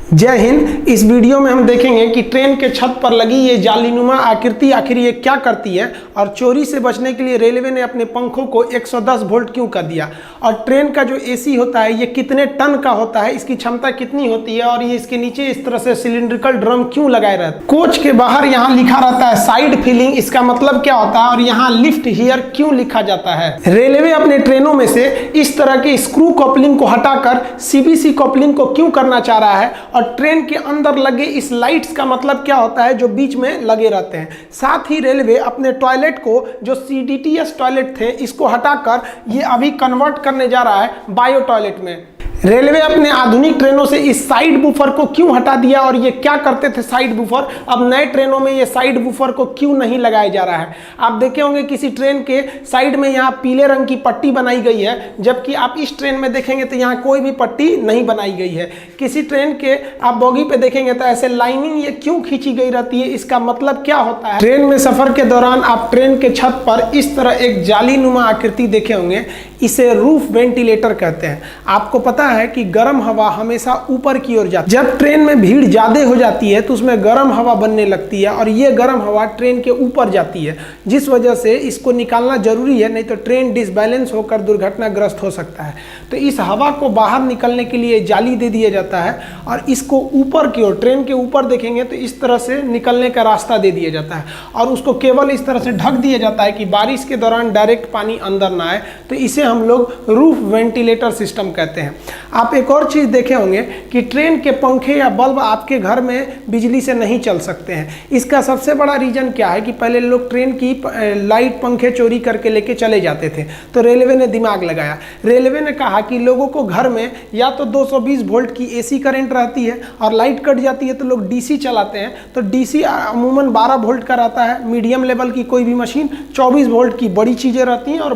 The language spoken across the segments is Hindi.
जय हिंद। इस वीडियो में हम देखेंगे कि ट्रेन के छत पर लगी ये जालीनुमा आकृति आखिर ये क्या करती है और चोरी से बचने के लिए रेलवे ने अपने पंखों को 110 वोल्ट क्यों कर दिया, और ट्रेन का जो एसी होता है ये कितने टन का होता है, इसकी क्षमता कितनी होती है, और ये इसके नीचे इस तरह से सिलिंड्रिकल ड्रम क्यों लगाए रहते हैं। कोच के बाहर यहाँ लिखा रहता है साइड फिलिंग, इसका मतलब क्या होता है, और यहाँ लिफ्ट हियर क्यों लिखा जाता है। रेलवे अपने ट्रेनों में से इस तरह के स्क्रू कपलिंग को हटाकर सीबीसी कपलिंग को क्यों करना चाह रहा है, और ट्रेन के अंदर लगे इस लाइट्स का मतलब क्या होता है जो बीच में लगे रहते हैं। साथ ही रेलवे अपने टॉयलेट को जो सीडीटीएस टॉयलेट थे इसको हटाकर ये अभी कन्वर्ट करने जा रहा है बायो टॉयलेट में। रेलवे अपने आधुनिक ट्रेनों से इस साइड बूफर को क्यों हटा दिया, और ये क्या करते थे साइड बूफर, अब नए ट्रेनों में ये साइड बूफर को क्यों नहीं लगाया जा रहा है। आप देखे होंगे किसी ट्रेन के साइड में यहाँ पीले रंग की पट्टी बनाई गई है, जबकि आप इस ट्रेन में देखेंगे तो यहाँ कोई भी पट्टी नहीं बनाई गई है। किसी ट्रेन के आप बोगी पे देखेंगे तो ऐसे लाइनिंग ये क्यों खींची गई रहती है, इसका मतलब क्या होता है। ट्रेन में सफर के दौरान आप ट्रेन के छत पर इस तरह एक जालीनुमा आकृति देखे होंगे, इसे रूफ वेंटिलेटर कहते हैं। आपको पता है कि गर्म हवा हमेशा ऊपर की ओर जाती है। जब ट्रेन में भीड़ ज्यादा हो जाती है तो उसमें गर्म हवा बनने लगती है, और ये गर्म हवा ट्रेन के ऊपर जाती है, जिस वजह से इसको निकालना जरूरी है, नहीं तो ट्रेन डिसबैलेंस होकर दुर्घटनाग्रस्त हो सकता है। तो इस हवा को बाहर निकलने के लिए जाली दे दिया जाता है, और इसको ऊपर की ओर ट्रेन के ऊपर देखेंगे तो इस तरह से निकलने का रास्ता दे दिया जाता है, और उसको केवल इस तरह से ढक दिया जाता है कि बारिश के दौरान डायरेक्ट पानी अंदर ना आए। तो इसे हम लोग रूफ वेंटिलेटर सिस्टम कहते हैं। आप एक और चीज देखे होंगे कि ट्रेन के पंखे या बल्ब आपके घर में बिजली से नहीं चल सकते हैं। इसका सबसे बड़ा रीजन क्या है कि पहले लोग ट्रेन की लाइट पंखे चोरी करके लेके चले जाते थे, तो रेलवे ने दिमाग लगाया। रेलवे ने कहा कि लोगों को घर में या तो 220 वोल्ट की एसी करंट रहती है, और लाइट कट जाती है तो लोग डीसी चलाते हैं। तो डीसी अमूमन 12 वोल्ट का रहता है, मीडियम लेवल की कोई भी मशीन 24 वोल्ट की बड़ी चीजें रहती हैं, और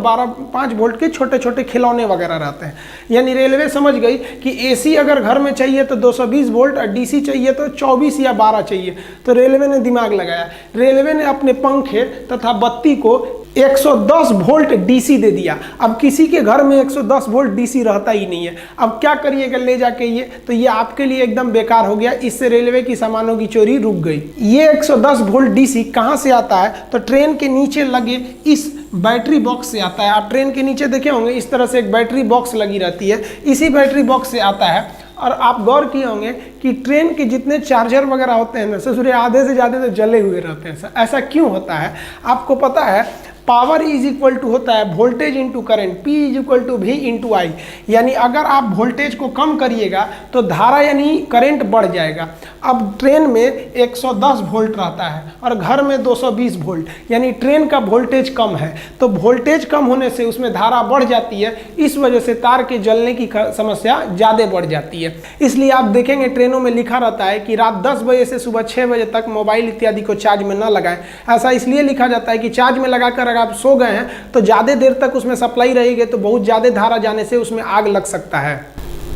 5 वोल्ट के छोटे छोटे खिलौने वगैरह रहते हैं। यानी रेलवे समझ गई कि एसी अगर घर में चाहिए तो 220 वोल्ट, और डीसी चाहिए तो 24 या 12 चाहिए। तो रेलवे ने दिमाग लगाया। रेलवे ने अपने पंखे तथा बत्ती को 110 वोल्ट डीसी दे दिया। अब किसी के घर में 110 वोल्ट डीसी रहता ही नहीं है। अब क्या करिएगा ले जाके ये, तो ये आपके लिए एकदम बेकार हो गया। इससे रेलवे की सामानों की चोरी रुक गई। ये 110 वोल्ट डीसी कहाँ से आता है, तो ट्रेन के नीचे लगे इस बैटरी बॉक्स से आता है। आप ट्रेन के नीचे देखे होंगे इस तरह से एक बैटरी बॉक्स लगी रहती है, इसी बैटरी बॉक्स से आता है। और आप गौर किए होंगे कि ट्रेन के जितने चार्जर वगैरह होते हैं ना ससुरे आधे से ज़्यादा तो जले हुए रहते हैं। ऐसा क्यों होता है आपको पता है। पावर इज इक्वल टू होता है voltage into current, P is equal to V into I. यानी अगर आप वोल्टेज को कम करिएगा तो धारा यानी करंट बढ़ जाएगा। अब ट्रेन में 110 वोल्ट रहता है और घर में 220 वोल्ट, यानी ट्रेन का वोल्टेज कम है, तो वोल्टेज कम होने से उसमें धारा बढ़ जाती है। इस वजह से तार के जलने की समस्या ज़्यादा बढ़ जाती है। इसलिए आप देखेंगे ट्रेनों में लिखा रहता है कि रात 10 बजे से सुबह 6 बजे तक मोबाइल इत्यादि को चार्ज में न लगाएं। ऐसा इसलिए लिखा जाता है कि चार्ज में लगाकर अगर आप सो गए हैं तो ज़्यादा देर तक उसमें सप्लाई रहेगी, तो बहुत ज़्यादा धारा जाने से उसमें आग लग सकता है।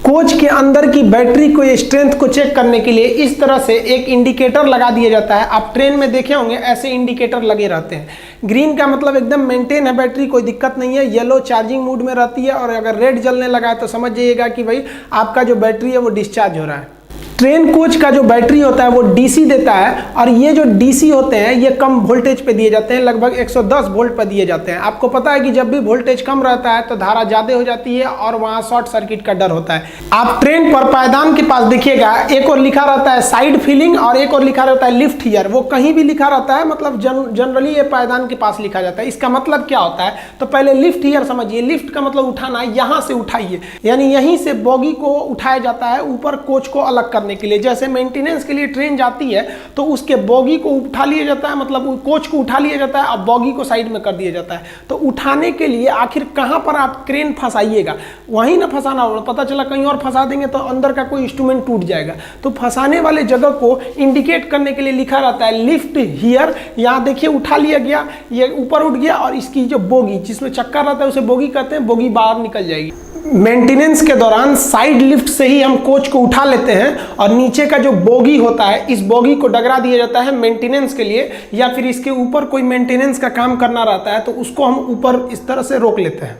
कोच के अंदर की बैटरी को स्ट्रेंथ को चेक करने के लिए इस तरह से एक इंडिकेटर लगा दिया जाता है। आप ट्रेन में देखे होंगे ऐसे इंडिकेटर लगे रहते हैं। ग्रीन का मतलब एकदम मेंटेन है बैटरी, कोई दिक्कत नहीं है। येलो चार्जिंग मूड में रहती है, और अगर रेड जलने लगा है तो समझ जाइएगा कि भाई आपका जो बैटरी है वो डिस्चार्ज हो रहा है। ट्रेन कोच का जो बैटरी होता है वो डीसी देता है, और ये जो डीसी होते हैं ये कम वोल्टेज पे दिए जाते हैं, लगभग 110 वोल्ट पर दिए जाते हैं। आपको पता है कि जब भी वोल्टेज कम रहता है तो धारा ज़्यादा हो जाती है और वहाँ शॉर्ट सर्किट का डर होता है। आप ट्रेन पर पायदान के पास देखिएगा, एक और लिखा रहता है साइड फिलिंग और एक और लिखा रहता है लिफ्ट हियर। वो कहीं भी लिखा रहता है, मतलब जनरली ये पायदान के पास लिखा जाता है। इसका मतलब क्या होता है, तो पहले लिफ्ट हियर समझिए। लिफ्ट का मतलब उठाना, यहाँ से उठाइए, यानी यहीं से बोगी को उठाया जाता है ऊपर कोच को अलग करने के लिए। जैसे मेंटेनेंस के लिए ट्रेन जाती है तो उसके बोगी को उठा लिया जाता है, मतलब कोच को उठा लिया जाता है, अब बोगी को साइड में कर दिया जाता है। तो उठाने के लिए आखिर कहां पर आप क्रेन फंसाइएगा, वहीं ना फंसाना होगा। पता चला कहीं और फंसा देंगे तो अंदर का कोई इंस्ट्रूमेंट टूट जाएगा। तो फंसाने वाले जगह को इंडिकेट करने के लिए लिखा रहता है लिफ्ट हियर। यहाँ देखिए उठा लिया गया, ये ऊपर उठ गया, और इसकी जो बोगी जिसमें चक्कर रहता है उसे बोगी कहते हैं, बोगी बाहर निकल जाएगी। मेंटेनेंस के दौरान साइड लिफ्ट से ही हम कोच को उठा लेते हैं, और नीचे का जो बोगी होता है इस बोगी को डगरा दिया जाता है मेंटेनेंस के लिए, या फिर इसके ऊपर कोई मेंटेनेंस का काम करना रहता है तो उसको हम ऊपर इस तरह से रोक लेते हैं।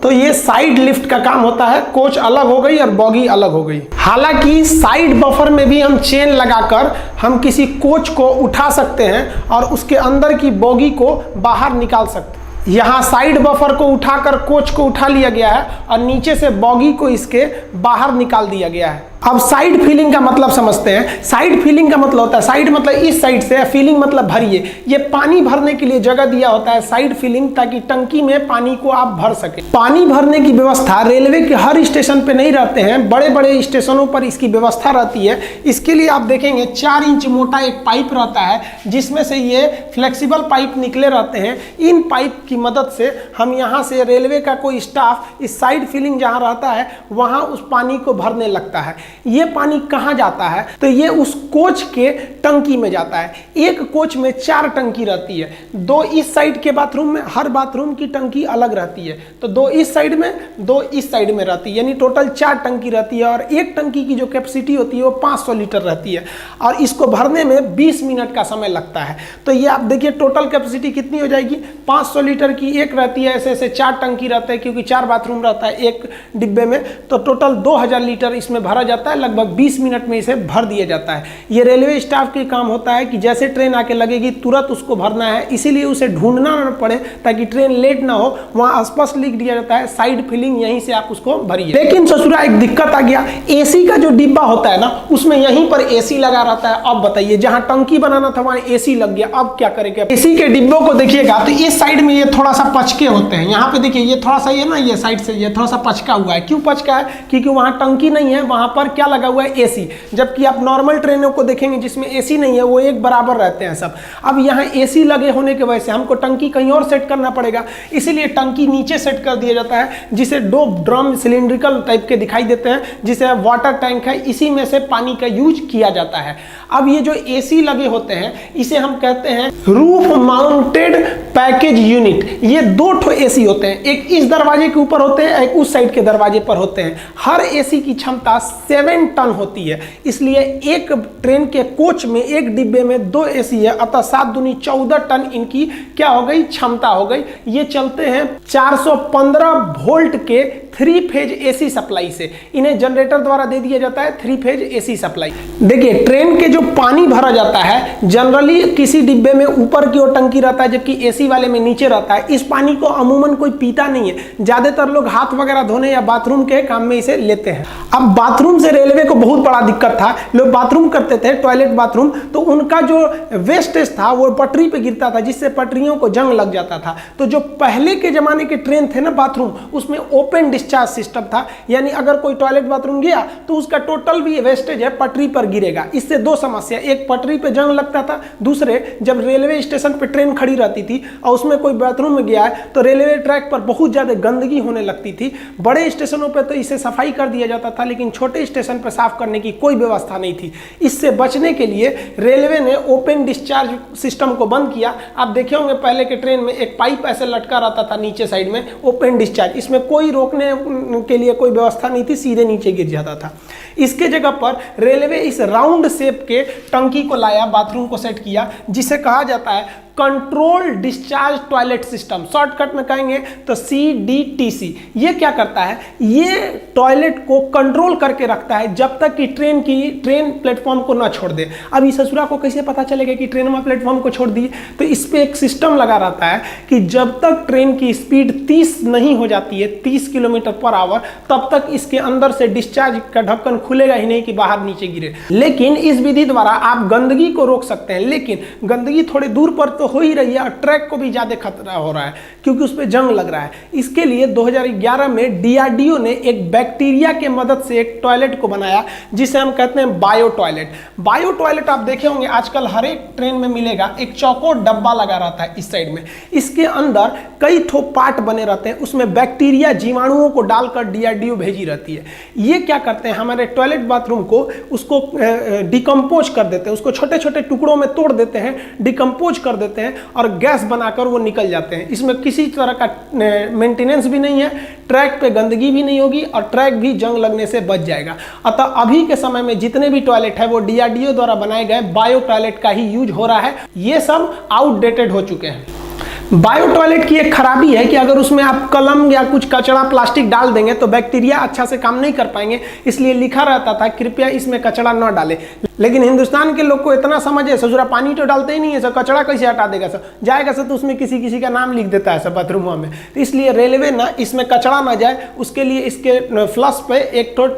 तो ये साइड लिफ्ट का काम होता है, कोच अलग हो गई और बॉगी अलग हो गई। हालांकि साइड बफर में भी हम चेन लगाकर हम किसी कोच को उठा सकते हैं और उसके अंदर की बॉगी को बाहर निकाल सकते हैं। यहाँ साइड बफर को उठाकर कोच को उठा लिया गया है और नीचे से बॉगी को इसके बाहर निकाल दिया गया है। अब साइड फीलिंग का मतलब समझते हैं। साइड फीलिंग का मतलब होता है, साइड मतलब इस साइड से, फीलिंग मतलब भरिए। ये पानी भरने के लिए जगह दिया होता है साइड फीलिंग, ताकि टंकी में पानी को आप भर सके। पानी भरने की व्यवस्था रेलवे के हर स्टेशन पे नहीं रहते हैं, बड़े बड़े स्टेशनों पर इसकी व्यवस्था रहती है। इसके लिए आप देखेंगे 4 इंच मोटा एक पाइप रहता है, जिसमें से ये फ्लेक्सिबल पाइप निकले रहते हैं। इन पाइप की मदद से हम यहाँ से रेलवे का कोई स्टाफ इस साइड फीलिंग जहाँ रहता है वहाँ उस पानी को भरने लगता है। ये पानी कहाँ जाता है? तो ये उस कोच के टंकी में जाता है। एक कोच में 4 टंकी रहती है, 2 इस साइड के बाथरूम में, हर बाथरूम की टंकी अलग रहती है। तो 2 इस साइड में, 2 इस साइड में रहती है, यानी टोटल 4 टंकी रहती है। और एक टंकी की जो कैपेसिटी होती है वो 500 लीटर रहती है और इसको भरने में 20 मिनट का समय लगता है। तो ये आप देखिए टोटल कैपेसिटी कितनी हो जाएगी, 500 लीटर की एक रहती है। ऐसे ऐसे 4 टंकी रहता है, क्योंकि 4 बाथरूम रहता है एक डिब्बे में, तो टोटल 2000 लीटर इसमें भरा जाता है। लगभग 20 मिनट में इसे भर दिया जाता है। ये रेलवे स्टाफ के काम होता है कि जैसे ट्रेन आके लगेगी तुरंत उसको भरना है, इसीलिए उसे ढूंढना न पड़े ताकि ट्रेन लेट ना हो। वहां स्पष्ट लिख दिया जाता है साइड फिलिंग, यहीं से आप उसको भरिए। लेकिन ससुरा एक दिक्कत आ गया, एसी का जो डिब्बा होता है ना, उसमें यहीं पर एसी लगा रहता है। अब बताइए, जहां टंकी बनाना था वहां एसी लग गया, अब क्या करेंगे? एसी के डिब्बों को देखिएगा तो इस साइड में ये थोड़ा सा पचके होते हैं। यहाँ पे देखिए ये थोड़ा सा, ये ना ये साइड से ये थोड़ा सा पचका हुआ है। क्यों पचका है? क्योंकि वहां टंकी नहीं है, वहां पर क्या लगा हुआ है? एसी। जबकि आप नॉर्मल ट्रेनों को देखेंगे जिसमें एसी नहीं है, वो एक बराबर रहते हैं सब। अब यहाँ एसी लगे होने की वजह से हमको टंकी कहीं और सेट करना पड़ेगा, इसीलिए टंकी नीचे सेट कर दिया जाता है, जिसे 2 ड्रम सिलिंड्रिकल टाइप के दिखाई देते हैं, जिसे वाटर टैंक है, इसी में से पानी का यूज किया जाता है। अब ये जो एसी लगे होते हैं इसे हम कहते हैं रूफ माउंटेड पैकेज यूनिट। ये 2 ठो एसी होते हैं, एक इस दरवाजे के ऊपर होते हैं, एक उस साइड के दरवाजे पर होते हैं। हर एसी की क्षमता 7 टन होती है, इसलिए एक ट्रेन के कोच में एक डिब्बे में 2 एसी है, अतः 7 दूनी 14 टन इनकी क्या हो गई? क्षमता हो गई। ये चलते हैं 415 वोल्ट के 3 फेज एसी सप्लाई से। इन्हें जनरेटर द्वारा दे दिया जाता है 3 फेज एसी सप्लाई। देखिए ट्रेन के जो पानी भरा जाता है, जनरली किसी डिब्बे में ऊपर की ओर टंकी रहता है, जबकि एसी वाले में नीचे रहता है। इस पानी को अमूमन कोई पीता नहीं है, ज्यादातर लोग हाथ वगैरह धोने या बाथरूम के काम में इसे लेते हैं। अब बाथरूम से रेलवे को बहुत बड़ा दिक्कत था। लोग बाथरूम करते थे, टॉयलेट बाथरूम, तो उनका जो वेस्टेज था वो पटरी पे गिरता था, जिससे पटरियों को जंग लग जाता था। तो जो पहले के जमाने के ट्रेन थे ना बाथरूम, उसमें ओपन डिस्चार्ज सिस्टम था, यानी अगर कोई टॉयलेट बाथरूम गया तो उसका टोटल भी वेस्टेज है पटरी पर गिरेगा। इससे 2 समस्या, एक पटरी पे जंग लगता था, दूसरे जब रेलवे स्टेशन पे ट्रेन खड़ी रहती थी और उसमें कोई बाथरूम में गया है तो रेलवे ट्रैक पर बहुत ज्यादा गंदगी होने लगती थी। बड़े स्टेशनों पे तो इसे सफाई कर दिया जाता था, लेकिन छोटे स्टेशन पर साफ करने की कोई व्यवस्था नहीं थी। इससे बचने के लिए रेलवे ने ओपन डिस्चार्ज सिस्टम को बंद किया। आप देखे होंगे पहले के ट्रेन में एक पाइप ऐसे लटका रहता था नीचे साइड में, ओपन डिस्चार्ज, इसमें कोई रोकने के लिए कोई व्यवस्था नहीं थी, सीधे नीचे गिर जाता था। इसके जगह पर रेलवे इस राउंड शेप के टंकी को लाया, बाथरूम को सेट किया, जिसे कहा जाता है control discharge toilet system. Shortcut में कहेंगे तो CDTC। ये क्या करता है? ये टॉयलेट को कंट्रोल करके रखता है जब तक कि ट्रेन प्लेटफॉर्म को ना छोड़ दे। अब इस ससुरा को कैसे पता चलेगा कि ट्रेन में प्लेटफॉर्म को छोड़ दी? तो इस पे एक सिस्टम लगा रहता है कि जब तक ट्रेन की स्पीड 30 नहीं हो जाती है, 30 किलोमीटर पर आवर, तब तक इसके अंदर से डिस्चार्ज का ढक्कन खुलेगा ही नहीं कि बाहर नीचे गिरे। लेकिन इस विधि द्वारा आप गंदगी को रोक सकते हैं, लेकिन गंदगी थोड़ी दूर पर तो हो ही रही है और ट्रैक को भी ज्यादा खतरा हो रहा है क्योंकि उस पर जंग लग रहा है। इसके लिए 2011 में DRDO ने एक बैक्टीरिया के मदद से एक टॉयलेट को बनाया, जिसे हम कहते हैं बायो टॉयलेट। बायो टॉयलेट आप देखे होंगे आजकल हर एक ट्रेन में मिलेगा, एक चौकोर डब्बा लगा रहता है इस साइड में। इसके अंदर कई ठो पार्ट बने रहते हैं, उसमें बैक्टीरिया जीवाणुओं को डालकर DRDO भेजी रहती है। ये क्या करते हैं, हमारे टॉयलेट बाथरूम को उसको डिकम्पोज कर देते हैं, उसको छोटे छोटे टुकड़ों में तोड़ देते हैं, डिकम्पोज कर देते हैं और गैस बनाकर वो निकल जाते हैं। इसमें किसी तरह का मेंटेनेंस भी नहीं है, ट्रैक पे गंदगी भी नहीं होगी और ट्रैक भी जंग लगने से बच जाएगा। अतः अभी के समय में जितने भी टॉयलेट है वो DRDO द्वारा बनाए गए बायो टॉयलेट का ही यूज हो रहा है। ये सब आउटडेटेड हो चुके हैं। बायो टॉयलेट की एक खराबी है कि अगर उसमें आप कलम या कुछ कचरा प्लास्टिक डाल देंगे तो बैक्टीरिया अच्छा से काम नहीं कर पाएंगे, इसलिए लिखा रहता था कृपया इसमें कचरा न डालें। लेकिन हिंदुस्तान के लोग को इतना समझ है, ससुरा पानी तो डालते ही नहीं है, सब कचरा कैसे हटा देगा, सब जाएगा सब तो उसमें किसी किसी का नाम लिख देता है सब बाथरूमों में। तो इसलिए रेलवे ना इसमें कचरा ना जाए उसके लिए इसके फ्लश पे एक तो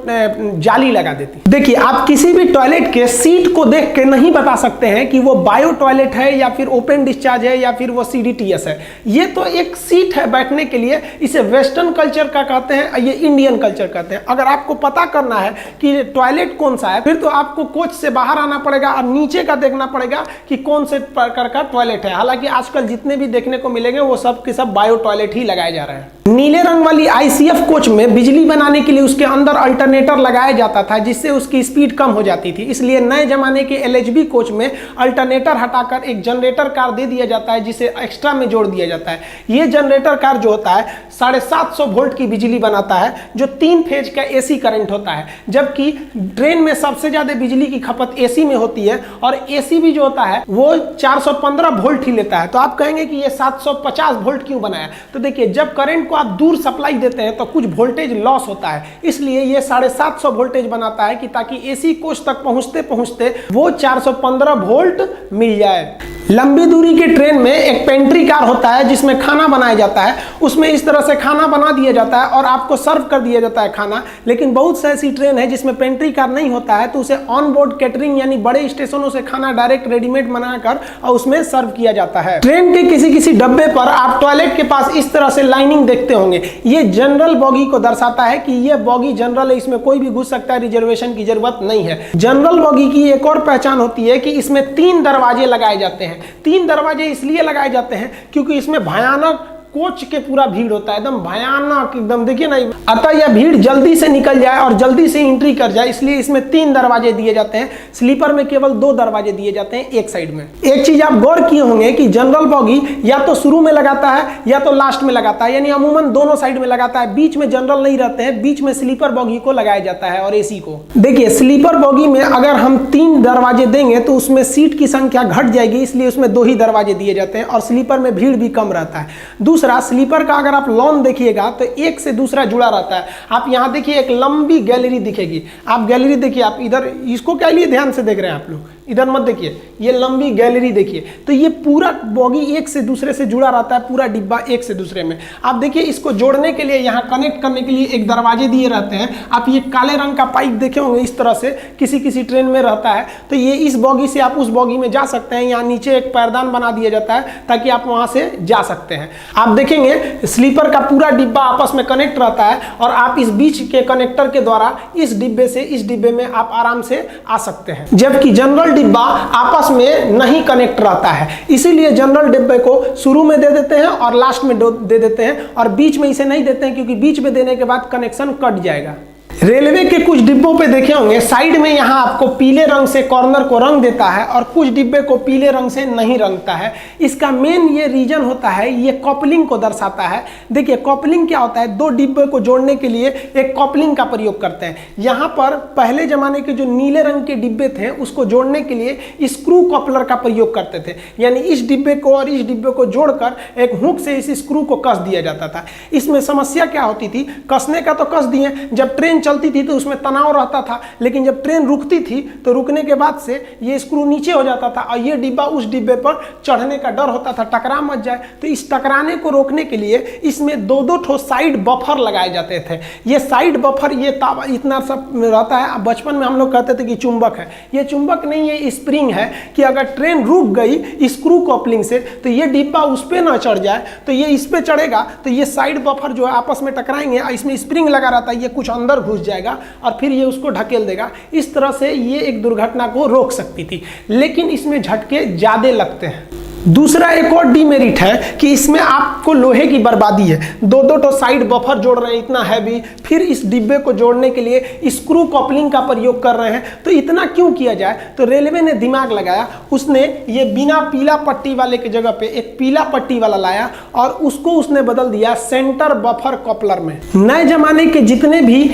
जाली लगा देती। देखिए आप किसी भी टॉयलेट के सीट को देख के नहीं बता सकते हैं कि वो बायो टॉयलेट है या फिर ओपन डिस्चार्ज है या फिर वो CDTS है। ये तो एक सीट है बैठने के लिए, इसे वेस्टर्न कल्चर का कहते हैं, ये इंडियन कल्चर कहते हैं। अगर आपको पता करना है कि टॉयलेट कौन सा है फिर तो आपको कोच से बाहर आना पड़ेगा और नीचे का देखना पड़ेगा कि कौन से प्रकार का टॉयलेट है। हालांकि आजकल जितने भी देखने को मिलेंगे वो सब के सब बायो टॉयलेट ही लगाए जा रहे हैं। नीले रंग वाली ICF कोच में बिजली बनाने के लिए उसके अंदर अल्टरनेटर लगाया जाता था जिससे उसकी स्पीड कम हो जाती थी, इसलिए नए जमाने के LHB कोच में अल्टरनेटर हटाकर एक जनरेटर कार दे दिया जाता है जिसे एक्स्ट्रा में जोड़ दिया जाता है। ये जनरेटर कार जो होता है 750 वोल्ट की बिजली बनाता है जो 3 फेज का AC करंट होता है, जबकि ट्रेन में सबसे ज्यादा बिजली की खपत AC में होती है और AC भी जो होता है वो 415 वोल्ट ही लेता है। तो आप कहेंगे कि ये 750 वोल्ट क्यों बनाया, तो देखिए जब करंट को आप दूर सप्लाई देते हैं तो कुछ वोल्टेज लॉस होता है, इसलिए ये 750 वोल्टेज बनाता है कि ताकि AC कोच तक पहुंचते पहुंचते वो 415 वोल्ट मिल जाए। लंबी दूरी के ट्रेन में एक पेंट्री कार होता है जिसमें खाना बनाया जाता है, उसमें इस तरह से खाना बना दिया जाता है और आपको सर्व कर दिया जाता है खाना। लेकिन बहुत से ऐसी ट्रेन है जिसमें पेंट्री कार नहीं होता है तो उसे ऑन बोर्ड कैटरिंग यानी बड़े स्टेशनों से खाना डायरेक्ट रेडीमेड बनाकर और उसमें सर्व किया जाता है। ट्रेन के किसी किसी डब्बे पर आप टॉयलेट के पास इस तरह से लाइनिंग देखते होंगे, ये जनरल बॉगी को दर्शाता है कि ये बॉगी जनरल है, इसमें कोई भी घुस सकता है, रिजर्वेशन की जरूरत नहीं है। जनरल बॉगी की एक और पहचान होती है कि इसमें 3 दरवाजे लगाए जाते हैं। 3 दरवाजे इसलिए लगाए जाते हैं क्योंकि इसमें भयानक कोच के पूरा भीड़ होता है, एकदम भयानक, एकदम देखिए ना, अतः यह भीड़ जल्दी से निकल जाए और जल्दी से एंट्री कर जाए इसलिए इसमें 3 दरवाजे दिए जाते हैं। स्लीपर में केवल 2 दरवाजे दिए जाते हैं एक साइड में। एक चीज आप गौर किए होंगे कि जनरल बॉगी या तो शुरू में लगाता है या तो लास्ट में लगाता है, यानी अमूमन दोनों साइड में लगाता है, बीच में जनरल नहीं रहते हैं, बीच में स्लीपर बॉगी को लगाया जाता है और AC को। देखिए स्लीपर बॉगी में अगर हम 3 दरवाजे देंगे तो उसमें सीट की संख्या घट जाएगी, इसलिए उसमें 2 ही दरवाजे दिए जाते हैं और स्लीपर में भीड़ भी कम रहता है। दूसरा स्लीपर का अगर आप लॉन देखिएगा तो एक से दूसरा जुड़ा रहता है। आप यहां देखिए एक लंबी गैलरी दिखेगी, आप गैलरी देखिए, आप इधर इसको क्या लिए ध्यान से देख रहे हैं आप लोग, इधर मत देखिए, ये लंबी गैलरी देखिए। तो ये पूरा बॉगी एक से दूसरे से जुड़ा रहता है, पूरा डिब्बा एक से दूसरे में। आप देखिए इसको जोड़ने के लिए यहाँ कनेक्ट करने के लिए एक दरवाजे दिए रहते हैं। आप ये काले रंग का पाइप देखे होंगे, इस तरह से किसी किसी ट्रेन में रहता है। तो ये इस बॉगी से आप उस बॉगी में जा सकते हैं। यहाँ नीचे एक पैरदान बना दिया जाता है ताकि आप वहां से जा सकते हैं। आप देखेंगे स्लीपर का पूरा डिब्बा आपस में कनेक्ट रहता है और आप इस बीच के कनेक्टर के द्वारा इस डिब्बे से इस डिब्बे में आप आराम से आ सकते हैं, जबकि जनरल डिब्बा आपस में नहीं कनेक्ट रहता है। इसीलिए जनरल डिब्बे को शुरू में दे देते हैं और लास्ट में दे देते हैं और बीच में इसे नहीं देते हैं क्योंकि बीच में देने के बाद कनेक्शन कट जाएगा। रेलवे के कुछ डिब्बों पे देखे होंगे साइड में यहाँ आपको पीले रंग से कॉर्नर को रंग देता है और कुछ डिब्बे को पीले रंग से नहीं रंगता है। इसका मेन ये रीजन होता है, ये कॉपलिंग को दर्शाता है। देखिए कॉपलिंग क्या होता है, 2 डिब्बे को जोड़ने के लिए एक कॉपलिंग का प्रयोग करते हैं। यहाँ पर पहले जमाने के जो नीले रंग के डिब्बे थे उसको जोड़ने के लिए स्क्रू कॉपलर का प्रयोग करते थे, यानी इस डिब्बे को और इस डिब्बे को जोड़कर एक हुक से इस स्क्रू को कस दिया जाता था। इसमें समस्या क्या होती थी, कसने का तो कस दिए, जब ट्रेन चलती थी तो उसमें तनाव रहता था, लेकिन जब ट्रेन रुकती थी तो रुकने के बाद से ये स्क्रू नीचे हो जाता था और ये डिब्बा उस डिब्बे पर चढ़ने का डर होता था, टकरा मत जाए। तो इस टकराने को रोकने के लिए इसमें 2-2 ठो साइड बफर लगाए जाते थे। ये साइड बफर ये इतना सब रहता है, बचपन में हम लोग कहते थे कि चुंबक है, ये चुंबक नहीं, ये स्प्रिंग है कि अगर ट्रेन रुक गई स्क्रू कॉपलिंग से तो ये डिब्बा उस पर ना चढ़ जाए, तो ये इस पे चढ़ेगा तो ये साइड बफर जो है आपस में टकराएंगे, इसमें स्प्रिंग लगा रहता है, ये कुछ अंदर घुस जाएगा और फिर ये उसको ढकेल देगा। इस तरह से ये एक दुर्घटना को रोक सकती थी, लेकिन इसमें झटके ज्यादा लगते हैं। दूसरा एक और डीमेरिट है कि इसमें आपको लोहे की बर्बादी है। 2-2 तो साइड बफर जोड़ रहे हैं इतना हैवी, फिर इस डिब्बे को जोड़ने के लिए स्क्रू कॉपलिंग का प्रयोग कर रहे हैं। तो इतना क्यों किया जाए, तो रेलवे ने दिमाग लगाया, उसने ये बिना पीला पट्टी वाले की जगह पे एक पीला पट्टी वाला लाया और उसको उसने बदल दिया सेंटर बफर कॉपलर में। नए जमाने के जितने भी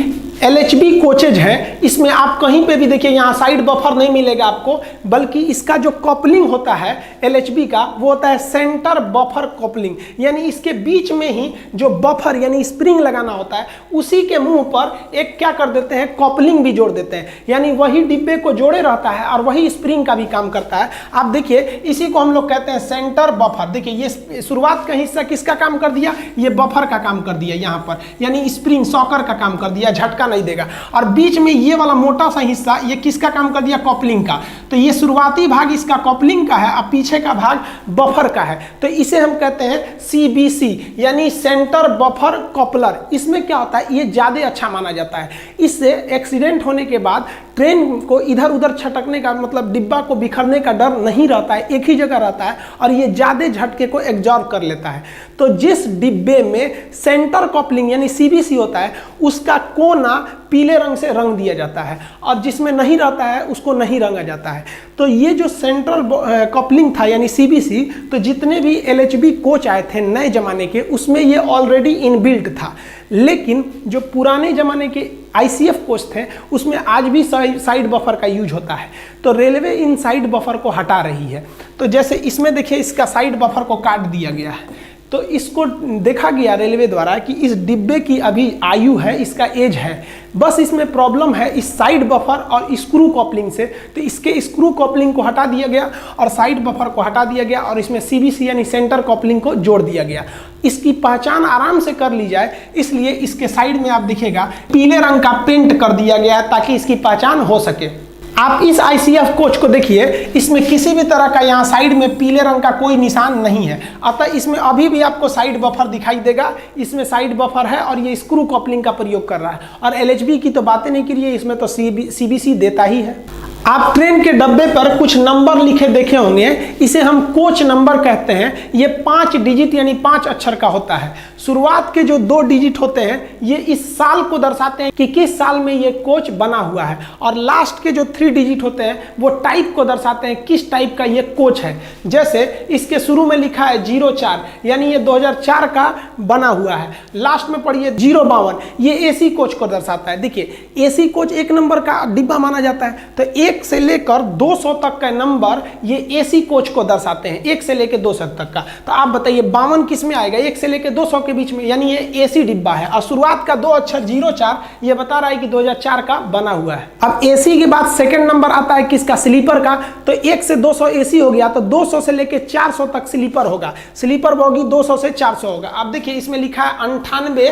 LHB कोचेज है, इसमें आप कहीं पे भी देखिए यहाँ साइड बफर नहीं मिलेगा आपको, बल्कि इसका जो कपलिंग होता है LHB का वो होता है सेंटर बफर कपलिंग, यानी इसके बीच में ही जो बफर यानी स्प्रिंग लगाना होता है उसी के मुंह पर एक क्या कर देते हैं कपलिंग भी जोड़ देते हैं, यानी वही डिब्बे को जोड़े रहता है और वही स्प्रिंग का भी काम करता है। आप देखिए इसी को हम लोग कहते हैं सेंटर बफर। देखिए ये शुरुआत का हिस्सा किसका काम कर दिया, ये बफर का काम कर दिया यहाँ पर, यानी स्प्रिंग सॉकर का काम कर दिया, झटका नहीं देगा। और बीच में ये वाला मोटा सा हिस्सा ये किसका काम कर दिया, कपलिंग का। तो ये शुरुआती भाग इसका कपलिंग का है और पीछे का भाग बफर का है, तो इसे हम कहते हैं CBC यानी सेंटर बफर कपलर। इसमें क्या होता है, ये ज्यादा अच्छा माना जाता है। इससे एक्सीडेंट होने के बाद ट्रेन को इधर उधर छटकने का मतलब डिब्बा को बिखरने का डर नहीं रहता है, एक ही जगह रहता है और ये ज्यादा झटके को एब्जॉर्ब कर लेता है। तो जिस डिब्बे में सेंटर कपलिंग यानी CBC होता है उसका कोना पीले रंग से रंग दिया जाता है और जिसमें नहीं रहता है उसको नहीं रंगा जाता है। तो ये जो सेंट्रल कपलिंग था यानी CBC, तो जितने भी LHB कोच आए थे नए ज़माने के उसमें ये ऑलरेडी इनबिल्ट था, लेकिन जो पुराने ज़माने के ICF कोच थे उसमें आज भी साइड बफर का यूज होता है। तो रेलवे इन साइड बफर को हटा रही है। तो जैसे इसमें देखिए इसका साइड बफर को काट दिया गया है, तो इसको देखा गया रेलवे द्वारा कि इस डिब्बे की अभी आयु है, इसका एज है, बस इसमें प्रॉब्लम है इस साइड बफर और स्क्रू कपलिंग से। तो इसके स्क्रू कपलिंग को हटा दिया गया और साइड बफर को हटा दिया गया और इसमें CBC यानी सेंटर कपलिंग को जोड़ दिया गया। इसकी पहचान आराम से कर ली जाए इसलिए इसके साइड में आप देखिएगा पीले रंग का पेंट कर दिया गया है ताकि इसकी पहचान हो सके। आप इस ICF कोच को देखिए, इसमें किसी भी तरह का यहाँ साइड में पीले रंग का कोई निशान नहीं है, अतः इसमें अभी भी आपको साइड बफर दिखाई देगा। इसमें साइड बफर है और ये स्क्रू कपलिंग का प्रयोग कर रहा है। और LHB की तो बातें नहीं करिए, इसमें तो CBC देता ही है। आप ट्रेन के डब्बे पर कुछ नंबर लिखे देखे होंगे, इसे हम कोच नंबर कहते हैं। ये 5 डिजिट यानी 5 अक्षर का होता है। शुरुआत के जो 2 डिजिट होते हैं ये इस साल को दर्शाते हैं कि किस साल में ये कोच बना हुआ है, और लास्ट के जो 3 डिजिट होते हैं वो टाइप को दर्शाते हैं किस टाइप का ये कोच है। जैसे इसके शुरू में लिखा है 04 यानी ये 2004 का बना हुआ है, लास्ट में पढ़िए 052 ये AC कोच को दर्शाता है। देखिए AC कोच 1 नंबर का डिब्बा माना जाता है, तो 1 से लेकर 200 तक का नंबर ये AC कोच को दर्शाते हैं, 1 से लेकर 200 तक का। तो आप बताइए 52 किस में आएगा, 1 से लेकर 200 के बीच में, यानी ये AC डिब्बा है। और शुरुआत का 2 अक्षर 04 ये बता रहा है कि 2004 का बना हुआ है। अब AC के बाद सेकंड नंबर आता है किसका, स्लीपर का। तो 1 से 200 AC हो गया, तो 200 से लेकर 400 तक स्लीपर होगा, स्लीपर बोगी 200 से 400 होगा। अब देखिए इसमें लिखा है 98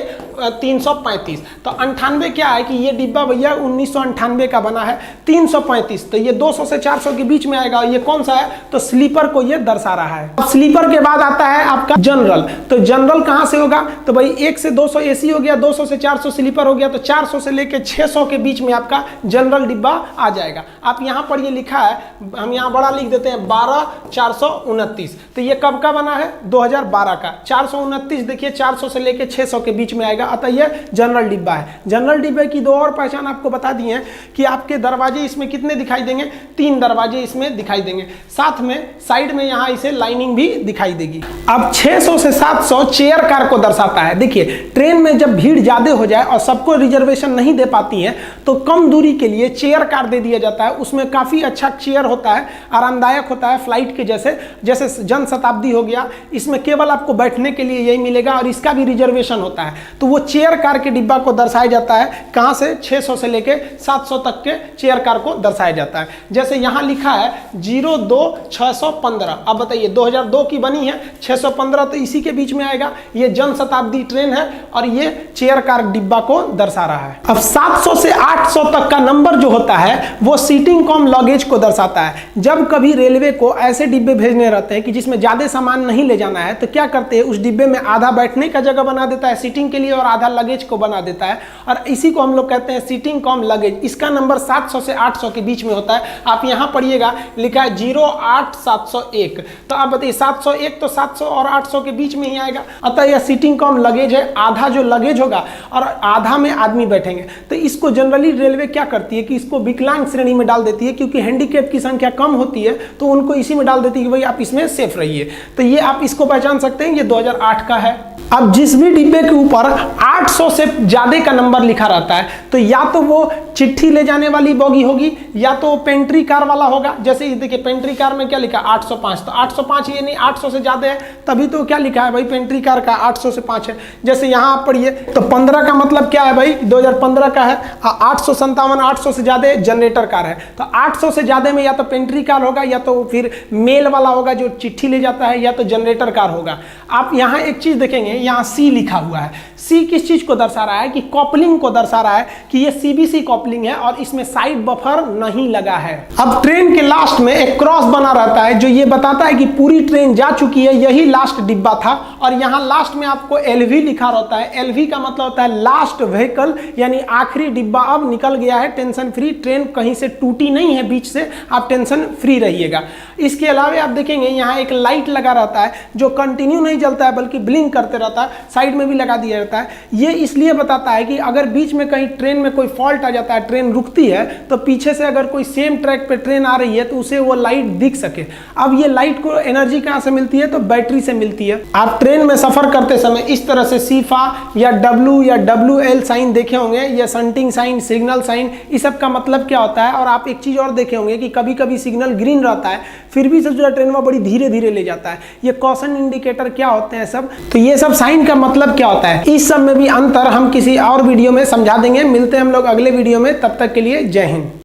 335, तो 98 क्या है कि ये डिब्बा भैया 1998 का बना है, 335 तो ये 200 से 400 के बीच में आएगा। ये कौन सा है, तो स्लीपर को ये दर्शा रहा है। अब स्लीपर के बाद आता है आपका जनरल। तो जनरल कहां से होगा, तो भाई 1 से 200 AC हो गया, 200 से 400 स्लीपर हो गया, तो 400 से लेकर 600 के बीच में आपका जनरल डिब्बा आ जाएगा। आप यहां पर ये लिखा है, हम यहां बड़ा लिख देते हैं 12429, तो ये कब का बना है, 2012 का। 429 देखिए 400 से लेकर 600 के बीच में आएगा, अतः ये जनरल डिब्बा है। जनरल डिब्बे की 2 और पहचान आपको बता दी है कि आपके दरवाजे इसमें कितने दिखाई देंगे, 3 दरवाजे इसमें दिखाई देंगे, साथ में साइड में यहाँ इसे लाइनिंग भी दिखाई देगी। अब 600 से 700 चेयर कार को दर्शाता है। देखिए ट्रेन में जब भीड़ ज्यादा हो जाए और सबको रिजर्वेशन नहीं दे पाती है तो कम दूरी के लिए चेयर कार दे दिया जाता है। उसमें काफी अच्छा चेयर होता है, आरामदायक होता है, फ्लाइट के जैसे, जैसे जनशताब्दी हो गया, इसमें केवल आपको बैठने के लिए यही मिलेगा और इसका भी रिजर्वेशन होता है। तो वो चेयर कार के डिब्बा को दर्शाया जाता है, कहां से, 600 से लेकर 700 तक के चेयर कार को दर्शाया जाता है। जैसे यहां लिखा है 02615, अब बताइए 2002 की बनी है, 615 तो इसी के बीच में आएगा। ये जनशताब्दी ट्रेन है और ये चेयर कार डिब्बा को दर्शा रहा है। अब 700 से 800 तक का नंबर जो होता है वो सीटिंग कम लगेज को दर्शाता है। जब कभी रेलवे को ऐसे डिब्बे भेजने रहते हैं कि जिसमें ज्यादा सामान नहीं ले जाना है, तो क्या करते हैं, उस डिब्बे में आधा बैठने का जगह बना देता है सीटिंग के लिए और आधा लगेज को बना देता है, और इसी को हम लोग कहते हैं सीटिंग कम लगेज। इसका नंबर 700 से 800 के बीच में होता है। आप यहां पढ़िएगा लिखा है 08701, तो आप बताइए 701 तो 700 और 800 के बीच में ही आएगा, अतः यह सीटिंग कम लगेज है। आधा जो लगेज होगा और आधा में आदमी बैठेंगे। तो इसको जनरली रेलवे क्या करती है कि इसको विकलांग श्रेणी में डाल देती है, क्योंकि हैंडीकैप की संख्या कम होती है तो उनको इसी में डाल देती है कि भाई आप इसमें सेफ रहिए। तो ये आप इसको पहचान सकते हैं, ये 2008 का है। अब जिस भी डिब्बे के ऊपर 800 से ज्यादा का नंबर लिखा रहता है तो या तो वो चिट्ठी ले जाने वाली बोगी होगी या तो पेंट्री कार वाला होगा। जैसे देखिए पेंट्री कार में क्या लिखा 805, तो 805 ये नहीं 800 से ज्यादा है तभी तो क्या लिखा है भाई पेंट्री कार का 800 से 5 है। जैसे यहाँ आप पढ़िए तो 15 का मतलब क्या है भाई 2015 का है, 857 800 से ज्यादा जनरेटर कार है। तो 800 से ज्यादा में या तो पेंट्री कार होगा या तो फिर मेल वाला होगा जो चिट्ठी ले जाता है या तो जनरेटर कार होगा। आप यहाँ एक चीज देखेंगे यहाँ सी लिखा हुआ है, सी किस चीज को दर्शा रहा है कि कॉपलिंग को दर्शा रहा है कि ये सीबीसी कॉपलिंग है और इसमें साइड बफर नहीं लगा है। अब ट्रेन के लास्ट में एक क्रॉस बना रहता है जो ये बताता है कि पूरी ट्रेन जा चुकी है, यही लास्ट डिब्बा था। और यहाँ लास्ट में आपको एलवी लिखा रहता है, एलवी का मतलब होता है लास्ट व्हीकल यानी आखिरी डिब्बा अब निकल गया है, टेंशन फ्री, ट्रेन कहीं से टूटी नहीं है बीच से, आप टेंशन फ्री रहिएगा। इसके अलावा आप देखेंगे यहाँ एक लाइट लगा रहता है जो कंटिन्यू नहीं जलता है बल्कि ब्लिंक करते रहता है, साइड में भी लगा दिया रहता है। ये इसलिए बताता है कि अगर बीच में कहीं ट्रेन में कोई फॉल्ट आ जाता है, ट्रेन रुकती है तो पीछे से अगर कोई सेम ट्रैक पे ट्रेन आ रही है तो उसे वो लाइट दिख सके। अब ये लाइट को एनर्जी कहाँ से मिलती है तो बैटरी से मिलती है। आप ट्रेन में सफर करते समय इस तरह से सीफा या डब्ल्यू या WL साइन देखे होंगे, या संटिंग साइन, सिग्नल साइन, इस सब का मतलब क्या होता है। और आप एक चीज और देखे होंगे कि कभी कभी सिग्नल ग्रीन रहता है फिर भी जो ट्रेन में बड़ी धीरे धीरे ले जाता है, ये कॉशन इंडिकेटर क्या होते हैं सब। तो ये सब साइन का मतलब क्या होता है, इस सब में भी अंतर हम किसी और वीडियो में समझा देंगे। मिलते हैं हम लोग अगले वीडियो में, तब तक के लिए जय हिंद।